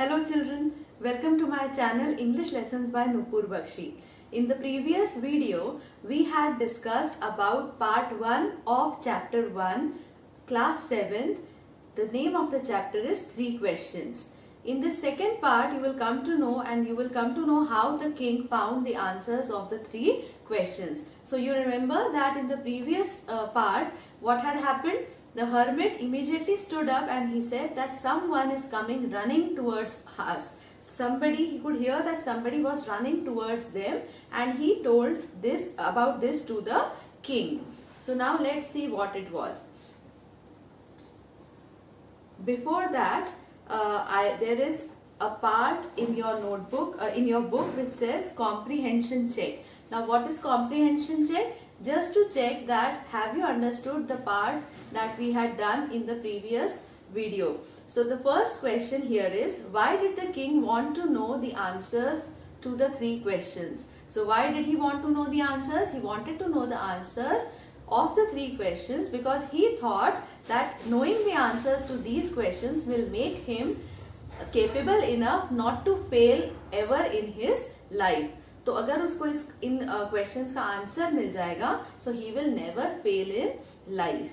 Hello children, welcome to my channel English Lessons by Nupur Bakshi. In the previous video, we had discussed about part 1 of chapter 1, class 7th. The name of the chapter is 3 questions. In the second part, you will come to know how the king found the answers of the 3 questions. So you remember that in the previous part, what had happened? The hermit immediately stood up and he said that someone is coming running towards us. He could hear that somebody was running towards them, and he told about this to the king. So now let's see what it was. Before that, there is a part in your notebook, in your book, which says comprehension check. Now what is comprehension check? Just to check that have you understood the part that we had done in the previous video. So the first question here is, why did the king want to know the answers to the 3 questions? So why did he want to know the answers? He wanted to know the answers of the 3 questions because he thought that knowing the answers to these questions will make him capable enough not to fail ever in his life. तो अगर उसको इन questions का answer मिल जाएगा, so he will never fail in life.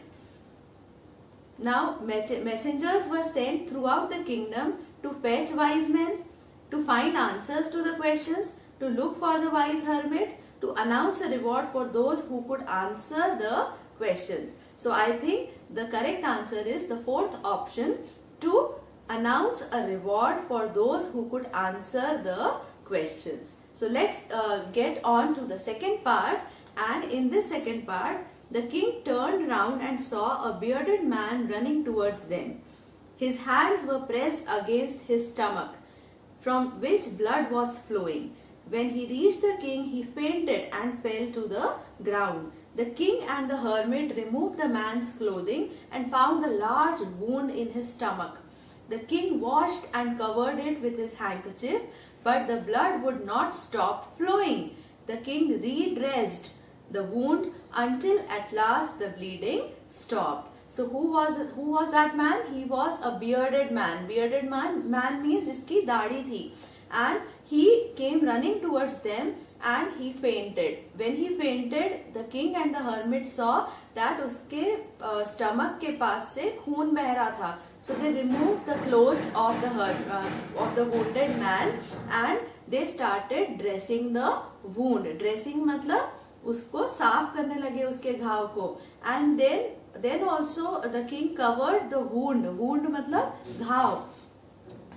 Now messengers were sent throughout the kingdom to fetch wise men, to find answers to the questions, to look for the wise hermit, to announce a reward for those who could answer the questions. So I think the correct answer is the 4th option, to announce a reward for those who could answer the questions. So let's get on to the second part, and in this second part, the king turned round and saw a bearded man running towards them. His hands were pressed against his stomach, from which blood was flowing. When he reached the king, he fainted and fell to the ground. The king and the hermit removed the man's clothing and found a large wound in his stomach. The king washed and covered it with his handkerchief, but the blood would not stop flowing. The king redressed the wound until at last the bleeding stopped. So who was that man? He was a bearded man. Bearded man means जिसकी दाढ़ी थी. And he came running towards them and he fainted. When he fainted, the king and the hermit saw that उसके stomach के पास से खून बह रहा था. So they removed the clothes of the wounded man and they started dressing the wound. Dressing मतलब उसको साफ करने लगे उसके घाव को. And then also the king covered the wound. Wound मतलब घाव.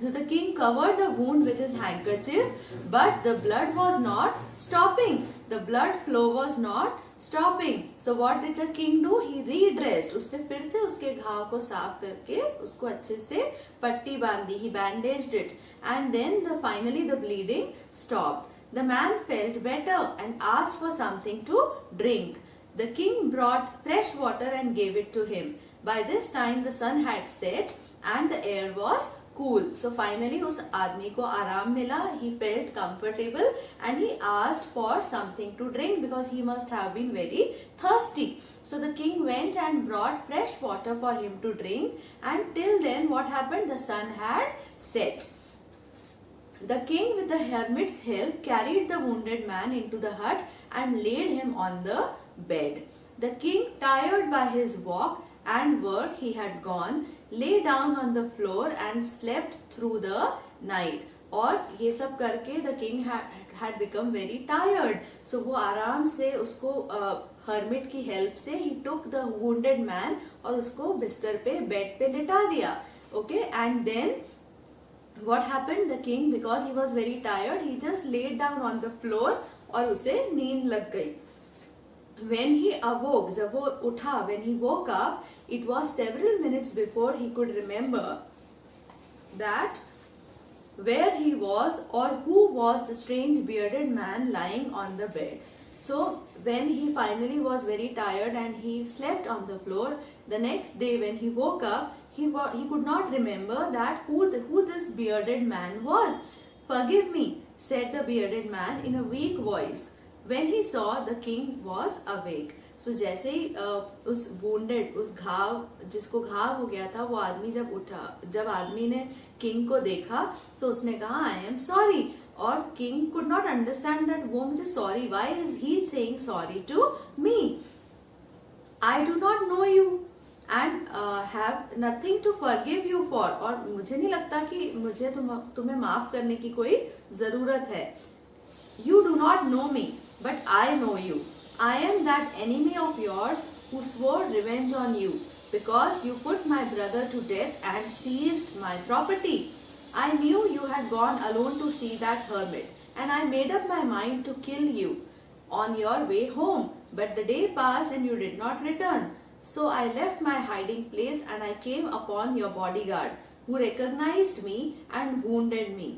So the king covered the wound with his handkerchief, but the blood was not stopping. The blood flow was not stopping. So what did the king do? He redressed. उसने फिर से उसके घाव को साफ करके उसको अच्छे से पट्टी बांधी. He bandaged it, and then finally the bleeding stopped. The man felt better and asked for something to drink. The king brought fresh water and gave it to him. By this time the sun had set and the air was cool. So finally उस आदमी को आराम मिला. He felt comfortable and he asked for something to drink because he must have been very thirsty. So the king went and brought fresh water for him to drink, and till then what happened? The sun had set. The king with the hermit's help carried the wounded man into the hut and laid him on the bed. The king, tired by his walk and work he had gone, lay down on the floor and slept through the night. और ये सब करके the king had become very tired. So वो आराम से उसको hermit की help से he took the wounded man और उसको बिस्तर पे bed पे लिटा दिया. Okay, and then what happened? The king, because he was very tired, he just laid down on the floor और उसे नींद लग गई. When he awoke, जब वो उठा, when he woke up, it was several minutes before he could remember that where he was or who was the strange bearded man lying on the bed. So when he finally was very tired and he slept on the floor, the next day when he woke up, he could not remember that who this bearded man was. "Forgive me," said the bearded man in a weak voice, when he saw the king was awake. सो जैसे ही उस wounded, उस घाव, जिसको घाव हो गया था, वो आदमी जब उठा, जब आदमी ने किंग को देखा, सो उसने कहा आई एम सॉरी, और king could not understand that वो मुझे sorry, why is he saying sorry to me, I do not know you and have nothing to forgive you for, और मुझे नहीं लगता कि मुझे तुम्हें माफ करने की कोई जरूरत है. You do not know me, but I know you. I am that enemy of yours who swore revenge on you because you put my brother to death and seized my property. I knew you had gone alone to see that hermit, and I made up my mind to kill you on your way home. But the day passed and you did not return. So I left my hiding place and I came upon your bodyguard, who recognized me and wounded me.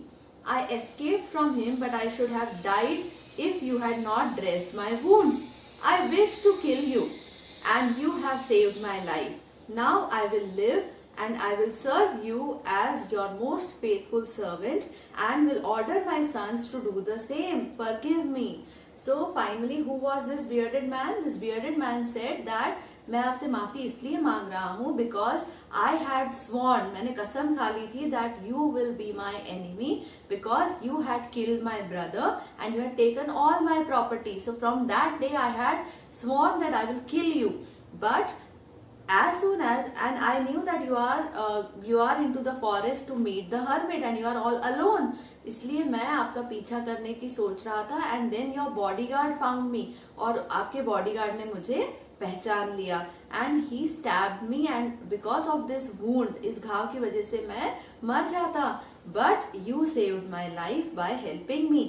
I escaped from him, but I should have died if you had not dressed my wounds. I wished to kill you, and you have saved my life. Now I will live, and I will serve you as your most faithful servant, and will order my sons to do the same. Forgive me. So finally, who was this bearded man? This bearded man said that मैं आपसे माफी इसलिए मांग रहा हूँ because I had sworn, मैंने कसम खा ली थी that you will be my enemy because you had killed my brother and you had taken all my property. So from that day I had sworn that I will kill you. But as soon as, and I knew that you are into the forest to meet the hermit and you are all alone, इसलिए मैं आपका पीछा करने की सोच रहा था. And then your bodyguard found me, और आपके bodyguard ने मुझे पहचान लिया. And he stabbed me, and because of this wound, इस घाव की वजह से मैं मर जाता. But you saved my life by helping me,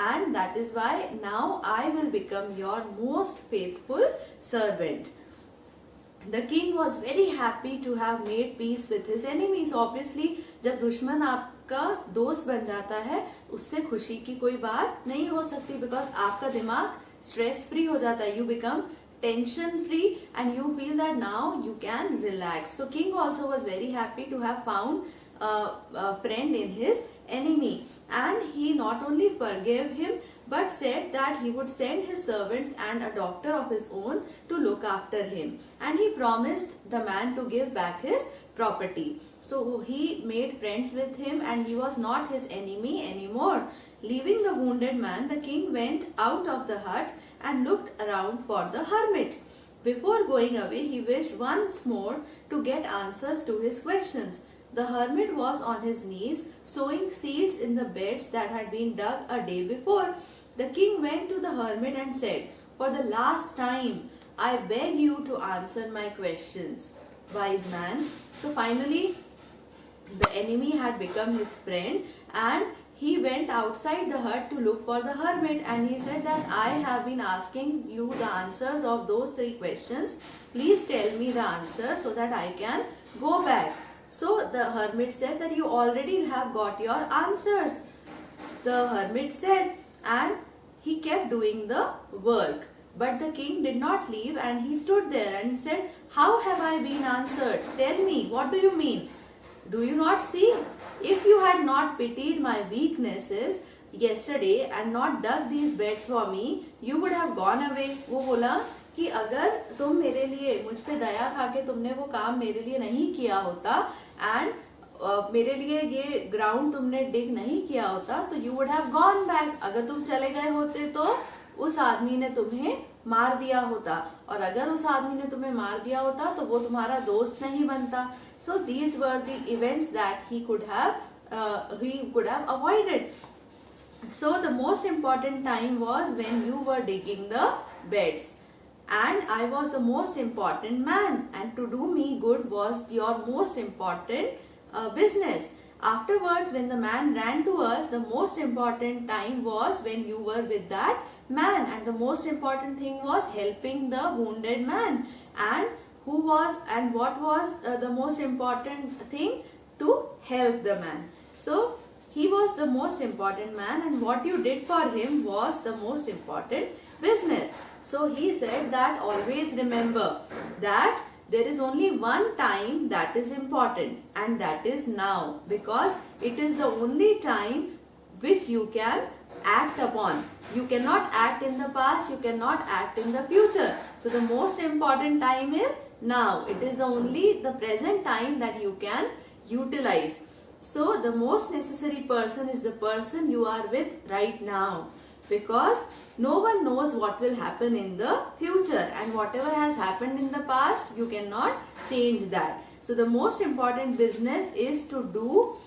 and that is why now I will become your most faithful servant. The king was very happy to have made peace with his enemies. Obviously, जब दुश्मन आपका दोस्त बन जाता है, उससे खुशी की कोई बात नहीं हो सकती, because आपका दिमाग stress free हो जाता है. You become tension free and you feel that now you can relax. So king also was very happy to have found a friend in his enemy, and he not only forgave him but said that he would send his servants and a doctor of his own to look after him, and he promised the man to give back his property. So he made friends with him and he was not his enemy anymore. Leaving the wounded man, the king went out of the hut and looked around for the hermit. Before going away, he wished once more to get answers to his questions. The hermit was on his knees, sowing seeds in the beds that had been dug a day before. The king went to the hermit and said, "For the last time, I beg you to answer my questions, wise man." So finally, the enemy had become his friend, and he went outside the hut to look for the hermit, and he said that I have been asking you the answers of those 3 questions. Please tell me the answer so that I can go back. So the hermit said that you already have got your answers. The hermit said, and he kept doing the work. But the king did not leave, and he stood there and he said, "How have I been answered? Tell me, what do you mean? Do you not see? If you had not pitied my weaknesses yesterday and not dug these beds for me, you would have gone away." वो बोला कि अगर तुम मेरे लिए, मुझ पे दया खा के तुमने वो काम मेरे लिए नहीं किया होता, एंड मेरे लिए ये ग्राउंड तुमने डिग नहीं किया होता, तो you would have gone back. अगर तुम चले गए होते तो उस आदमी ने तुम्हें मार दिया होता, और अगर उस आदमी ने तुम्हें मार दिया होता तो वो तुम्हारा दोस्त नहीं बनता. So these were the events that he could have avoided. So the most important time was when you were digging the beds, and I was the most important man, and to do me good was your most important business. Afterwards, when the man ran to us, the most important time was when you were with that man, and the most important thing was helping the wounded man. And what was the most important thing? To help the man. So he was the most important man, and what you did for him was the most important business. So he said that always remember that there is only one time that is important, and that is now, because it is the only time which you can act upon. You cannot act in the past, you cannot act in the future. So the most important time is now. It is only the present time that you can utilize. So the most necessary person is the person you are with right now, because no one knows what will happen in the future, and whatever has happened in the past, you cannot change that. So the most important business is to do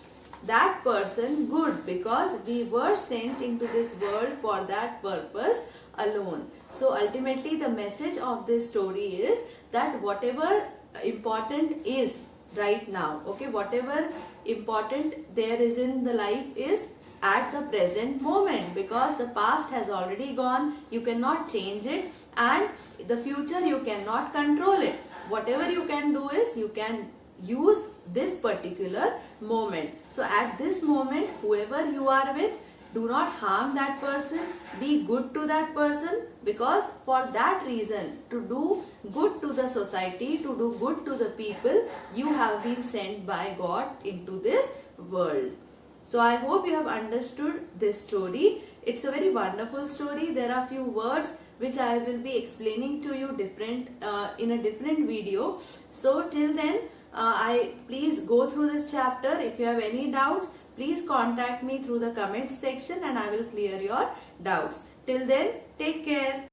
that person good, because we were sent into this world for that purpose alone. So ultimately the message of this story is that whatever important is right now, okay, whatever important there is in the life is at the present moment, because the past has already gone, you cannot change it, and the future you cannot control it. Whatever you can do is you can use this particular moment. So at this moment, whoever you are with, do not harm that person, be good to that person, because for that reason, to do good to the society, to do good to the people, you have been sent by God into this world. So I hope you have understood this story. It's a very wonderful story. There are few words which I will be explaining to you in a different video. So till then, please go through this chapter. If you have any doubts, please contact me through the comments section and I will clear your doubts. Till then, take care.